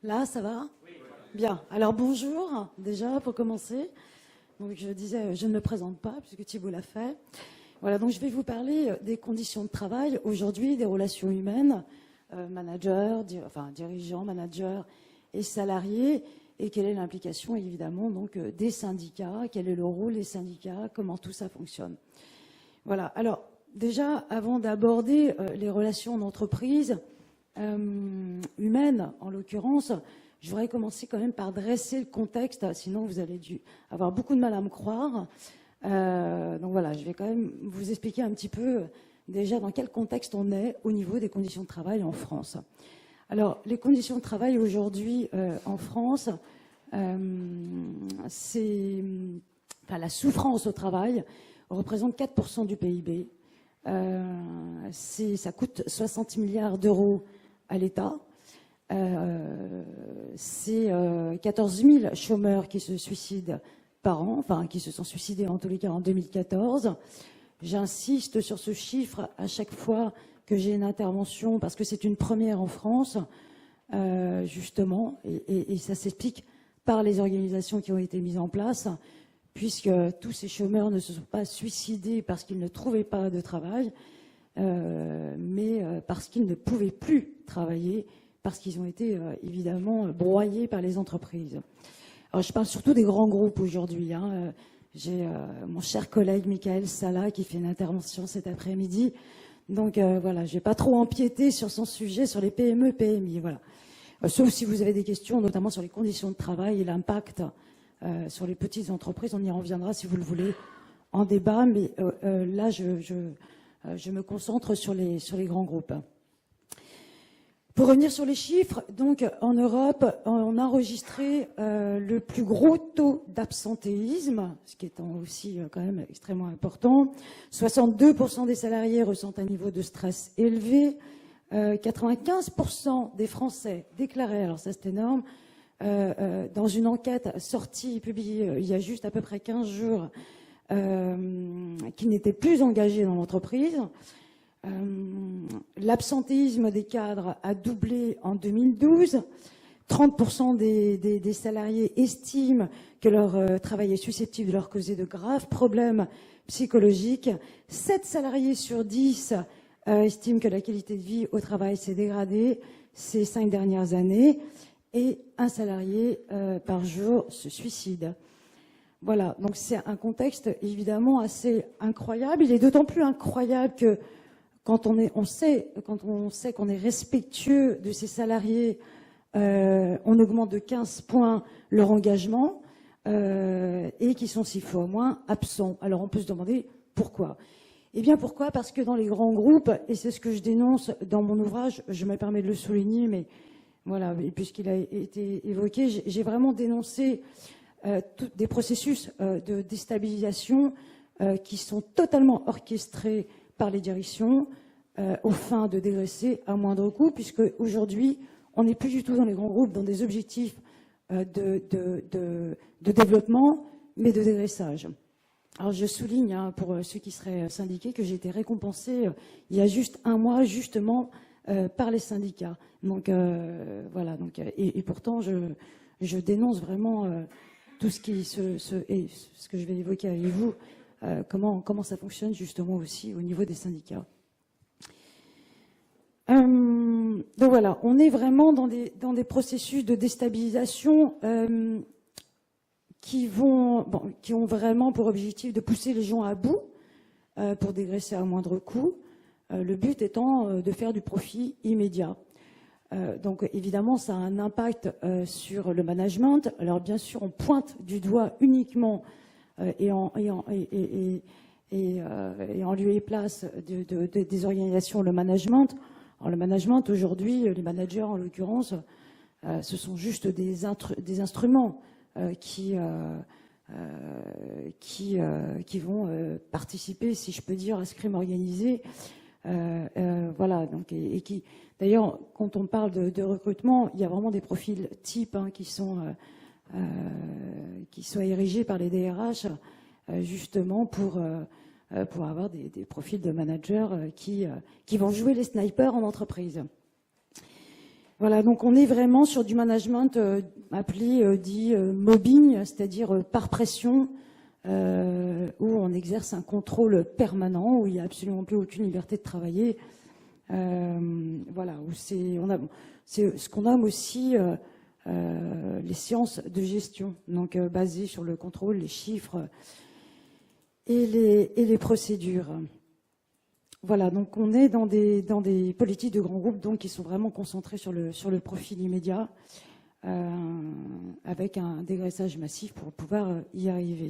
Là, ça va? Bien. Alors bonjour, déjà, pour commencer. Donc je disais, je ne me présente pas, puisque Thibault l'a fait. Voilà, donc je vais vous parler des conditions de travail aujourd'hui, des relations humaines, dirigeants, managers et salariés, et quelle est l'implication, évidemment, donc, des syndicats, quel est le rôle des syndicats, comment tout ça fonctionne. Voilà. Alors, déjà, avant d'aborder les relations d'entreprise, humaines, en l'occurrence, je voudrais commencer quand même par dresser le contexte, sinon vous allez avoir beaucoup de mal à me croire. Donc voilà, je vais quand même vous expliquer un petit peu déjà dans quel contexte on est au niveau des conditions de travail en France. Alors, les conditions de travail aujourd'hui en France, la souffrance au travail représente 4% du PIB. Ça coûte 60 milliards d'euros à l'État. C'est 14 000 chômeurs qui se suicident par an, enfin qui se sont suicidés en tous les cas en 2014. J'insiste sur ce chiffre à chaque fois que j'ai une intervention parce que c'est une première en France, justement, et ça s'explique par les organisations qui ont été mises en place, puisque tous ces chômeurs ne se sont pas suicidés parce qu'ils ne trouvaient pas de travail, mais parce qu'ils ne pouvaient plus travailler, parce qu'ils ont été évidemment broyés par les entreprises. Alors je parle surtout des grands groupes aujourd'hui. J'ai mon cher collègue Michael Sala qui fait une intervention cet après-midi. Donc voilà, je ne vais pas trop empiéter sur son sujet, sur les PME, PMI. Voilà. Sauf si vous avez des questions, notamment sur les conditions de travail et l'impact sur les petites entreprises. On y reviendra si vous le voulez en débat. Mais là, je me concentre sur les grands groupes. Pour revenir sur les chiffres, donc en Europe, on a enregistré le plus gros taux d'absentéisme, ce qui est aussi quand même extrêmement important. 62% des salariés ressentent un niveau de stress élevé. 95% des Français déclaraient, alors ça c'est énorme, dans une enquête sortie, publiée il y a juste à peu près 15 jours, qu'ils n'étaient plus engagés dans l'entreprise. L'absentéisme des cadres a doublé en 2012. 30% des salariés estiment que leur travail est susceptible de leur causer de graves problèmes psychologiques. 7 salariés sur 10 estiment que la qualité de vie au travail s'est dégradée ces 5 dernières années. Et un salarié par jour se suicide. Voilà, donc c'est un contexte évidemment assez incroyable. Il est d'autant plus incroyable que quand on sait qu'on est respectueux de ses salariés, on augmente de 15 points leur engagement et qu'ils sont 6 fois moins absents. Alors on peut se demander pourquoi. Eh bien pourquoi? Parce que dans les grands groupes, et c'est ce que je dénonce dans mon ouvrage, je me permets de le souligner, mais voilà, puisqu'il a été évoqué, j'ai vraiment dénoncé des processus de déstabilisation qui sont totalement orchestrés par les directions aux fins de dégraisser à moindre coût, puisque aujourd'hui, on n'est plus du tout dans les grands groupes, dans des objectifs de développement, mais de dégraissage. Alors je souligne, pour ceux qui seraient syndiqués, que j'ai été récompensée il y a juste un mois, justement, par les syndicats. Donc voilà, et pourtant, je dénonce vraiment tout ce que je vais évoquer avec vous, comment ça fonctionne justement aussi au niveau des syndicats. Donc voilà, on est vraiment dans des processus de déstabilisation qui ont vraiment pour objectif de pousser les gens à bout pour dégraisser à moindre coût, le but étant de faire du profit immédiat. Donc évidemment, ça a un impact sur le management. Alors bien sûr, on pointe du doigt uniquement et en lieu et place des organisations le management. Alors le management aujourd'hui, les managers en l'occurrence, ce sont juste des instruments qui vont participer, si je peux dire, à ce crime organisé. Voilà, donc, et qui, d'ailleurs, quand on parle de recrutement, il y a vraiment des profils types qui sont érigés par les DRH, justement pour avoir des profils de managers qui vont jouer les snipers en entreprise. Voilà, donc on est vraiment sur du management appelé dit mobbing, c'est-à-dire par pression, où on exerce un contrôle permanent, où il n'y a absolument plus aucune liberté de travailler. Voilà, où c'est ce qu'on nomme aussi les sciences de gestion, donc basées sur le contrôle, les chiffres et les procédures. Voilà, donc on est dans des politiques de grands groupes donc, qui sont vraiment concentrées sur le profil immédiat, avec un dégraissage massif pour pouvoir y arriver.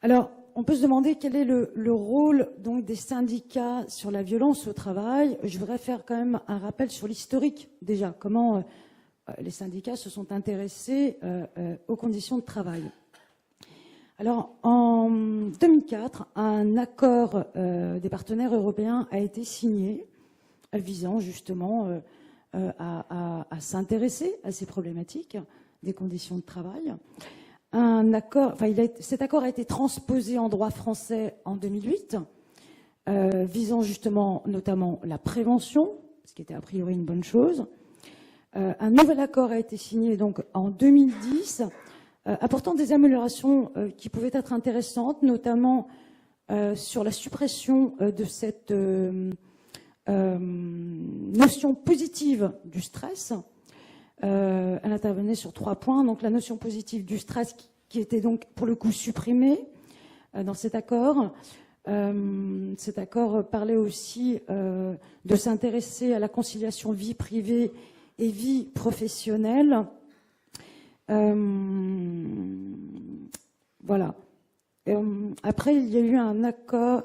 Alors, on peut se demander quel est le rôle donc, des syndicats sur la violence au travail. Je voudrais faire quand même un rappel sur l'historique déjà, comment les syndicats se sont intéressés aux conditions de travail. Alors, en 2004, un accord des partenaires européens a été signé visant justement à s'intéresser à ces problématiques des conditions de travail. Cet accord a été transposé en droit français en 2008, visant justement notamment la prévention, ce qui était a priori une bonne chose. Un nouvel accord a été signé donc en 2010, apportant des améliorations qui pouvaient être intéressantes, notamment sur la suppression de cette notion positive du stress. Elle intervenait sur 3 points. Donc la notion positive du stress qui était donc pour le coup supprimée dans cet accord. Cet accord parlait aussi de s'intéresser à la conciliation vie privée et vie professionnelle. Voilà. Après, il y a eu un accord...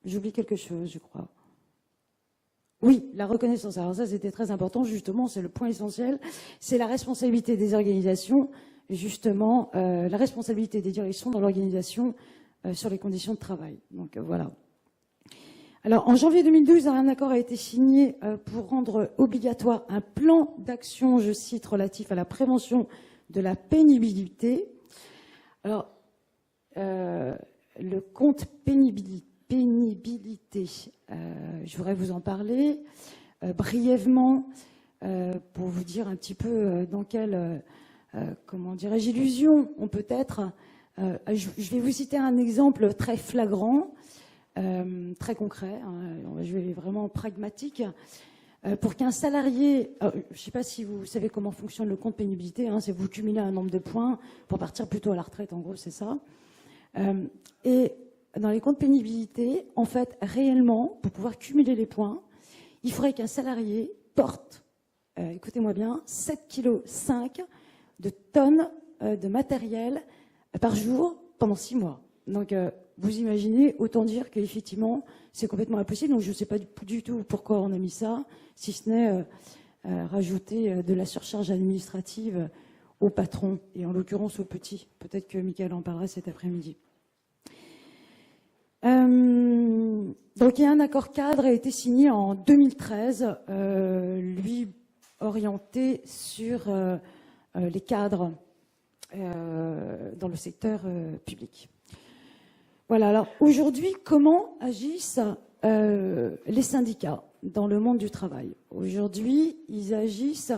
j'oublie quelque chose, je crois. Oui, la reconnaissance. Alors ça, c'était très important, justement, c'est le point essentiel. C'est la responsabilité des organisations, justement, la responsabilité des directions dans l'organisation sur les conditions de travail. Donc voilà. Alors, en janvier 2012, un accord a été signé pour rendre obligatoire un plan d'action, je cite, relatif à la prévention de la pénibilité. Alors, le compte pénibilité, je voudrais vous en parler brièvement pour vous dire un petit peu dans quelle, comment dirais-je, illusion on peut être. Je vais vous citer un exemple très flagrant. Très concret, hein, je vais vraiment pragmatique. Pour qu'un salarié, je ne sais pas si vous savez comment fonctionne le compte pénibilité, hein, c'est vous cumulez un nombre de points pour partir plutôt à la retraite, en gros, c'est ça. Et dans les comptes pénibilité, en fait, réellement, pour pouvoir cumuler les points, il faudrait qu'un salarié porte, écoutez-moi bien, 7,5 kg de tonnes de matériel par jour pendant 6 mois. Donc, vous imaginez, autant dire qu'effectivement, c'est complètement impossible. Donc, je ne sais pas du tout pourquoi on a mis ça, si ce n'est rajouter de la surcharge administrative aux patrons, et en l'occurrence aux petits. Peut-être que Michael en parlera cet après-midi. Donc, il y a un accord cadre qui a été signé en 2013, lui orienté sur les cadres dans le secteur public. Voilà, alors aujourd'hui, comment agissent les syndicats dans le monde du travail? Aujourd'hui, ils agissent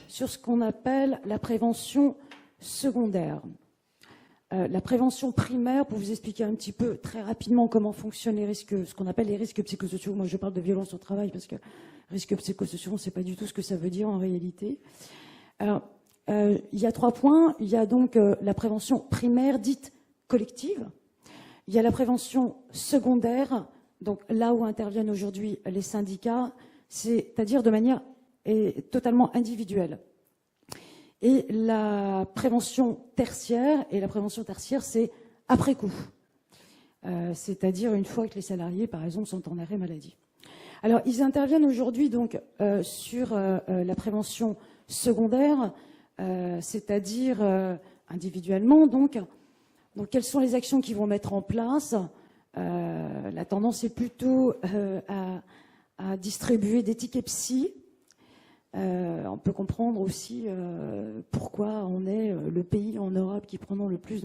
sur ce qu'on appelle la prévention secondaire. La prévention primaire, pour vous expliquer un petit peu très rapidement comment fonctionnent les risques, ce qu'on appelle les risques psychosociaux. Moi, je parle de violence au travail parce que risques psychosociaux, on ne sait pas du tout ce que ça veut dire en réalité. Alors, il y a 3 points. Il y a donc la prévention primaire dite collective. Il y a la prévention secondaire, donc là où interviennent aujourd'hui les syndicats, c'est-à-dire de manière totalement individuelle. Et la prévention tertiaire, c'est après coup, c'est-à-dire une fois que les salariés, par exemple, sont en arrêt maladie. Alors, ils interviennent aujourd'hui donc sur la prévention secondaire, c'est-à-dire individuellement, donc quelles sont les actions qu'ils vont mettre en place? La tendance est plutôt à distribuer des tickets psy. On peut comprendre aussi pourquoi on est le pays en Europe qui prenons le plus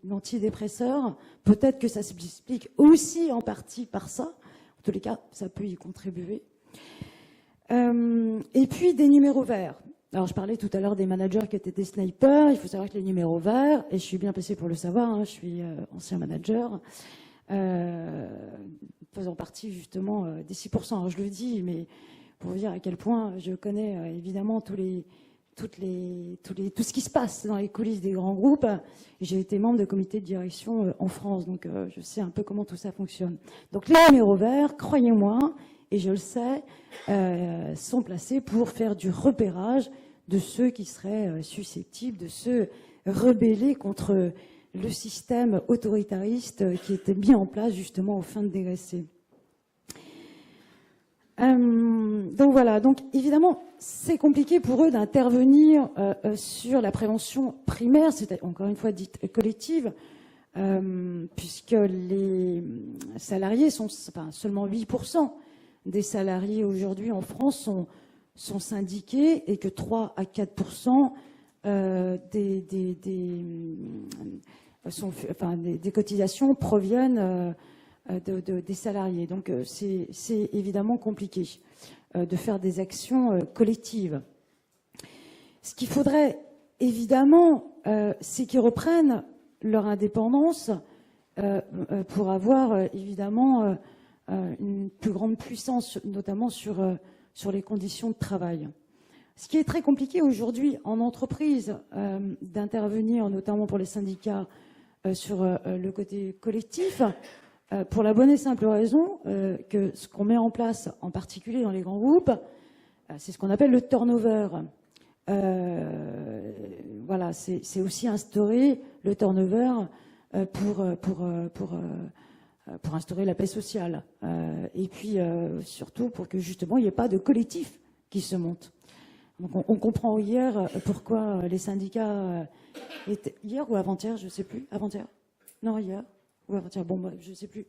d'antidépresseurs. Peut-être que ça s'explique aussi en partie par ça. En tous les cas, ça peut y contribuer. Et puis des numéros verts. Alors, je parlais tout à l'heure des managers qui étaient des snipers. Il faut savoir que les numéros verts, et je suis bien placée pour le savoir, hein, je suis ancien manager, faisant partie justement des 6%. Alors, je le dis, mais pour vous dire à quel point je connais évidemment tout ce qui se passe dans les coulisses des grands groupes. J'ai été membre de comité de direction en France, donc je sais un peu comment tout ça fonctionne. Donc, les numéros verts, croyez-moi, et je le sais, sont placés pour faire du repérage de ceux qui seraient susceptibles de se rebeller contre le système autoritariste qui était mis en place justement aux fins de dégraisser. Donc voilà, donc évidemment, c'est compliqué pour eux d'intervenir sur la prévention primaire, c'est encore une fois dite collective, puisque les salariés sont, enfin, seulement 8% des salariés aujourd'hui en France sont syndiqués et que 3 à 4% des cotisations proviennent des salariés. Donc c'est évidemment compliqué de faire des actions collectives. Ce qu'il faudrait évidemment, c'est qu'ils reprennent leur indépendance pour avoir évidemment une plus grande puissance, notamment sur les conditions de travail. Ce qui est très compliqué aujourd'hui en entreprise d'intervenir, notamment pour les syndicats, sur le côté collectif, pour la bonne et simple raison que ce qu'on met en place, en particulier dans les grands groupes, c'est ce qu'on appelle le turnover. Voilà, c'est aussi instaurer le turnover pour instaurer la paix sociale. Et puis, surtout, pour que justement, il n'y ait pas de collectif qui se monte. Donc, on comprend hier pourquoi les syndicats étaient... Hier ou avant-hier, je ne sais plus. Avant-hier? Non, hier ou avant-hier, bon, je ne sais plus.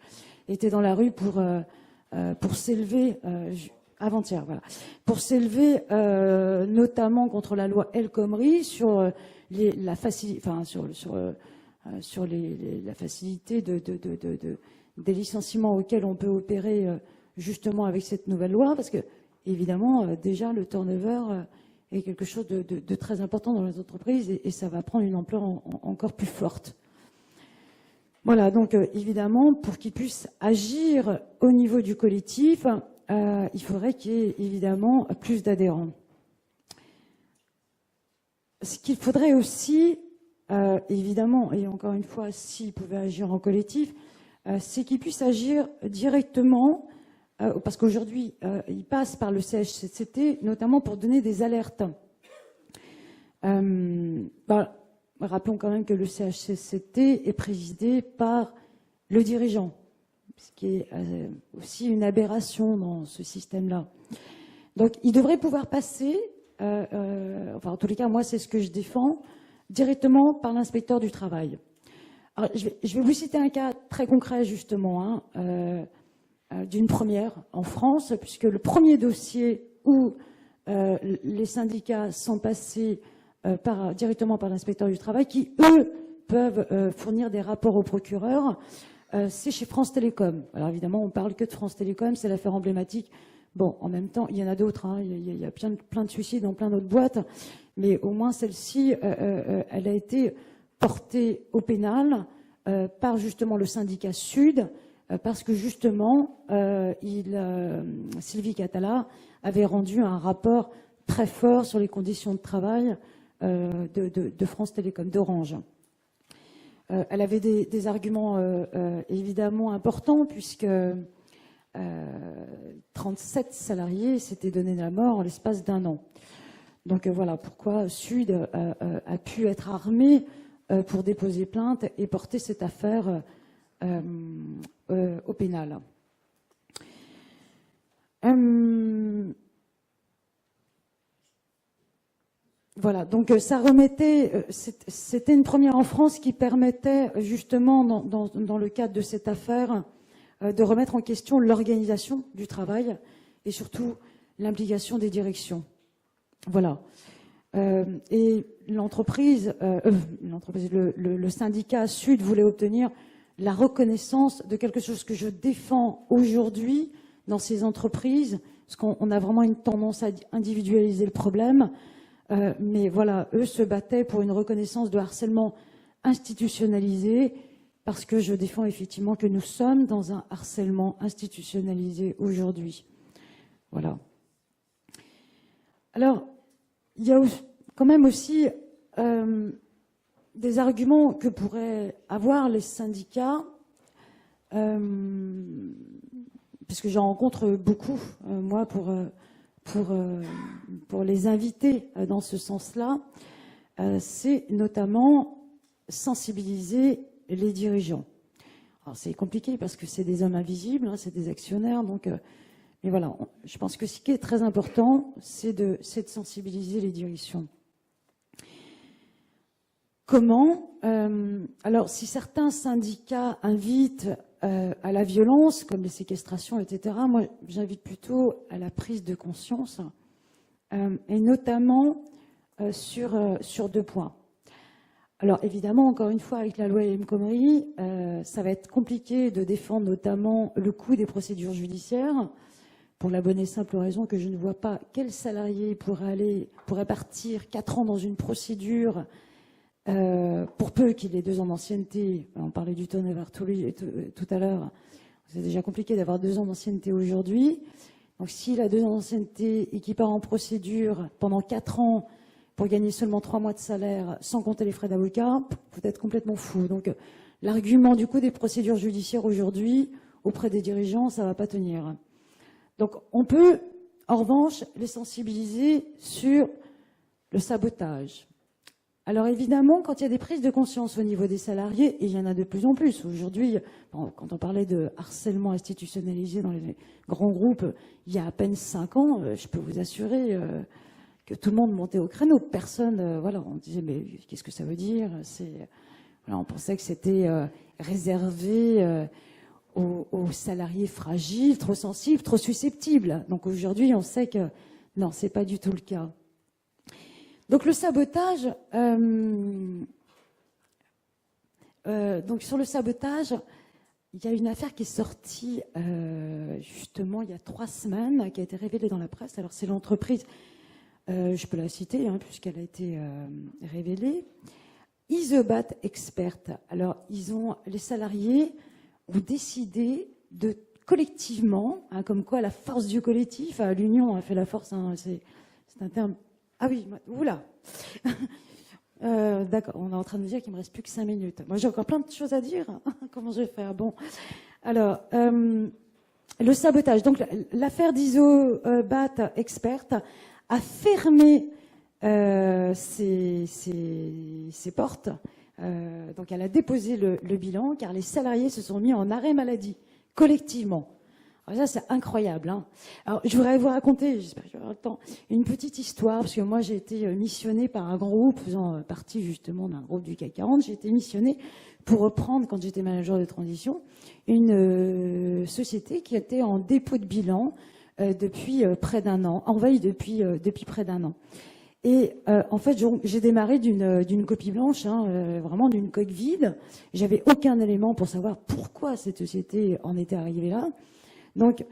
Étaient dans la rue pour s'élever... avant-hier, voilà. Pour s'élever notamment contre la loi El Khomri sur la facilité des licenciements auxquels on peut opérer justement avec cette nouvelle loi, parce que évidemment déjà le turnover est quelque chose de très important dans les entreprises et ça va prendre une ampleur encore plus forte. Voilà, donc évidemment pour qu'ils puissent agir au niveau du collectif, il faudrait qu'il y ait évidemment plus d'adhérents. Ce qu'il faudrait aussi, évidemment, et encore une fois, s'ils pouvaient agir en collectif, c'est qu'ils puissent agir directement, parce qu'aujourd'hui, ils passent par le CHSCT, notamment pour donner des alertes. Rappelons quand même que le CHSCT est présidé par le dirigeant, ce qui est aussi une aberration dans ce système-là. Donc, il devrait pouvoir passer, enfin, en tous les cas, moi, c'est ce que je défends, directement par l'inspecteur du travail. Alors, je vais vous citer un cas très concret, justement, d'une première en France, puisque le premier dossier où les syndicats sont passés directement par l'inspecteur du travail, qui, eux, peuvent fournir des rapports au procureur, c'est chez France Télécom. Alors évidemment, on parle que de France Télécom, c'est l'affaire emblématique. Bon, en même temps, il y en a d'autres, hein, il y a plein de suicides dans plein d'autres boîtes, mais au moins celle-ci, elle a été portée au pénal par justement le syndicat Sud, parce que justement, Sylvie Catala avait rendu un rapport très fort sur les conditions de travail de France Télécom, d'Orange. Elle avait des arguments évidemment importants, puisque 37 salariés s'étaient donné la mort en l'espace d'1 an. Donc voilà pourquoi Sud a pu être armé pour déposer plainte et porter cette affaire au pénal. Voilà, donc ça remettait, c'était une première en France qui permettait justement dans le cadre de cette affaire de remettre en question l'organisation du travail et surtout l'implication des directions. Voilà. Et le syndicat Sud voulait obtenir la reconnaissance de quelque chose que je défends aujourd'hui dans ces entreprises, parce qu'on a vraiment une tendance à individualiser le problème. Mais voilà, eux se battaient pour une reconnaissance de harcèlement institutionnalisé, parce que je défends effectivement que nous sommes dans un harcèlement institutionnalisé aujourd'hui. Voilà. Alors, il y a quand même aussi des arguments que pourraient avoir les syndicats, puisque j'en rencontre beaucoup, moi, pour les inviter dans ce sens-là, c'est notamment sensibiliser les dirigeants. Alors c'est compliqué parce que c'est des hommes invisibles, hein, c'est des actionnaires, donc... mais voilà, je pense que ce qui est très important, c'est de sensibiliser les directions. Comment alors, si certains syndicats invitent à la violence, comme les séquestrations, etc., moi, j'invite plutôt à la prise de conscience, et notamment sur 2 points. Alors, évidemment, encore une fois, avec la loi El Khomri, ça va être compliqué de défendre notamment le coût des procédures judiciaires, pour la bonne et simple raison que je ne vois pas quel salarié pourrait partir 4 ans dans une procédure, pour peu qu'il ait 2 ans d'ancienneté. On parlait du turnover tout à l'heure. C'est déjà compliqué d'avoir 2 ans d'ancienneté aujourd'hui. Donc s'il a 2 ans d'ancienneté et qu'il part en procédure pendant 4 ans pour gagner seulement 3 mois de salaire, sans compter les frais d'avocat, vous êtes complètement fou. Donc l'argument du coût des procédures judiciaires aujourd'hui, auprès des dirigeants, ça ne va pas tenir. Donc on peut, en revanche, les sensibiliser sur le sabotage. Alors évidemment, quand il y a des prises de conscience au niveau des salariés, et il y en a de plus en plus, aujourd'hui, quand on parlait de harcèlement institutionnalisé dans les grands groupes, il y a à peine 5 ans, je peux vous assurer que tout le monde montait au créneau. Personne, voilà, on disait, mais qu'est-ce que ça veut dire? Voilà, on pensait que c'était réservé aux salariés fragiles, trop sensibles, trop susceptibles. Donc aujourd'hui, on sait que non, c'est pas du tout le cas. Donc le sabotage, donc sur le sabotage, il y a une affaire qui est sortie justement il y a 3 semaines, qui a été révélée dans la presse. Alors c'est l'entreprise, je peux la citer hein, puisqu'elle a été révélée, Isobat Expert. Alors les salariés ont décidé de collectivement, hein, comme quoi la force du collectif, l'union a fait la force, hein, c'est un terme. Ah oui, oula. D'accord, on est en train de me dire qu'il me reste plus que 5 minutes. Moi, j'ai encore plein de choses à dire. Comment je vais faire? Bon, alors, le sabotage. Donc, l'affaire d'Isobat Expert a fermé ses portes. Donc, elle a déposé le bilan, car les salariés se sont mis en arrêt maladie, collectivement. Alors ça, c'est incroyable. Hein. Alors, je voudrais vous raconter, j'espère que j'aurai le temps, une petite histoire, parce que moi, j'ai été missionnée par un grand groupe, faisant partie justement d'un groupe du CAC 40. J'ai été missionnée pour reprendre, quand j'étais manager de transition, une société qui était en dépôt de bilan depuis près d'1 an, en veille depuis près d'1 an. Et en fait, j'ai démarré d'une copie blanche, hein, vraiment d'une coque vide. J'avais aucun élément pour savoir pourquoi cette société en était arrivée là. Donc,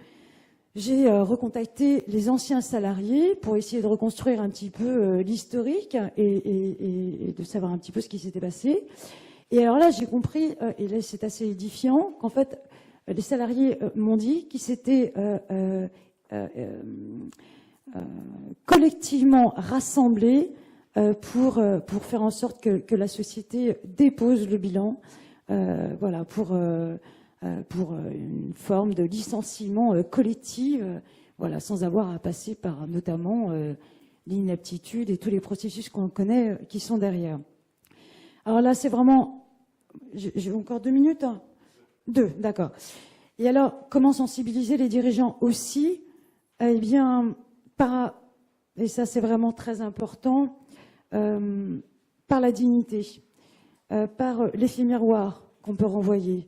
j'ai recontacté les anciens salariés pour essayer de reconstruire un petit peu l'historique et de savoir un petit peu ce qui s'était passé. Et alors là, j'ai compris, et là c'est assez édifiant, qu'en fait, les salariés m'ont dit qu'ils s'étaient collectivement rassemblés pour faire en sorte que la société dépose le bilan, voilà, pour une forme de licenciement collectif, voilà, sans avoir à passer par notamment l'inaptitude et tous les processus qu'on connaît qui sont derrière. Alors là, c'est vraiment... J'ai encore 2 minutes, hein 2, d'accord. Et alors, comment sensibiliser les dirigeants aussi? Eh bien, et ça c'est vraiment très important, par la dignité, par l'effet miroir qu'on peut renvoyer.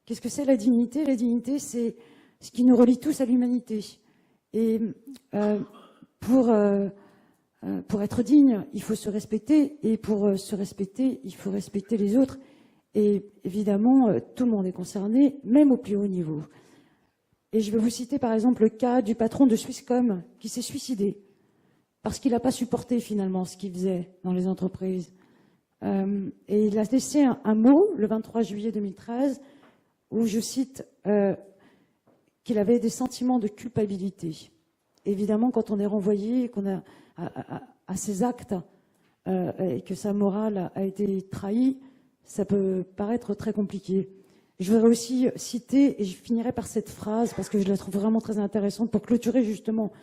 Qu'est-ce que c'est la dignité? La dignité, c'est ce qui nous relie tous à l'humanité. Et pour être digne, il faut se respecter. Et pour se respecter, il faut respecter les autres. Et évidemment, tout le monde est concerné, même au plus haut niveau. Et je vais vous citer par exemple le cas du patron de Swisscom qui s'est suicidé parce qu'il n'a pas supporté finalement ce qu'il faisait dans les entreprises. Et il a laissé un mot le 23 juillet 2013 où je cite qu'il avait des sentiments de culpabilité. Évidemment, quand on est renvoyé, qu'on a à ses actes et que sa morale a été trahie, ça peut paraître très compliqué. Je voudrais aussi citer, et je finirai par cette phrase, parce que je la trouve vraiment très intéressante, pour clôturer justement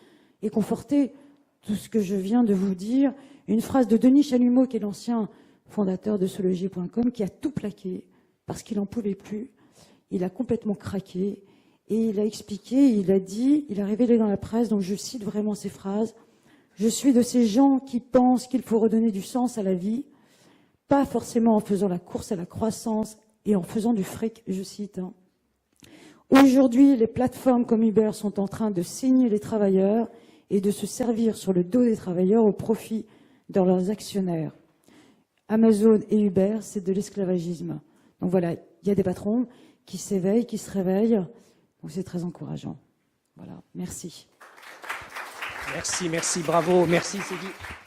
et conforter tout ce que je viens de vous dire, une phrase de Denis Chalumeau, qui est l'ancien fondateur de Sologie.com, qui a tout plaqué parce qu'il n'en pouvait plus. Il a complètement craqué et il a expliqué, il a dit, il a révélé dans la presse, donc je cite vraiment ces phrases, « Je suis de ces gens qui pensent qu'il faut redonner du sens à la vie, pas forcément en faisant la course à la croissance et en faisant du fric », je cite. Aujourd'hui, les plateformes comme Uber sont en train de saigner les travailleurs et de se servir sur le dos des travailleurs au profit de leurs actionnaires. Amazon et Uber, c'est de l'esclavagisme. Donc voilà, il y a des patrons qui s'éveillent, qui se réveillent. Donc c'est très encourageant. Voilà, merci. Merci, bravo, merci Céline.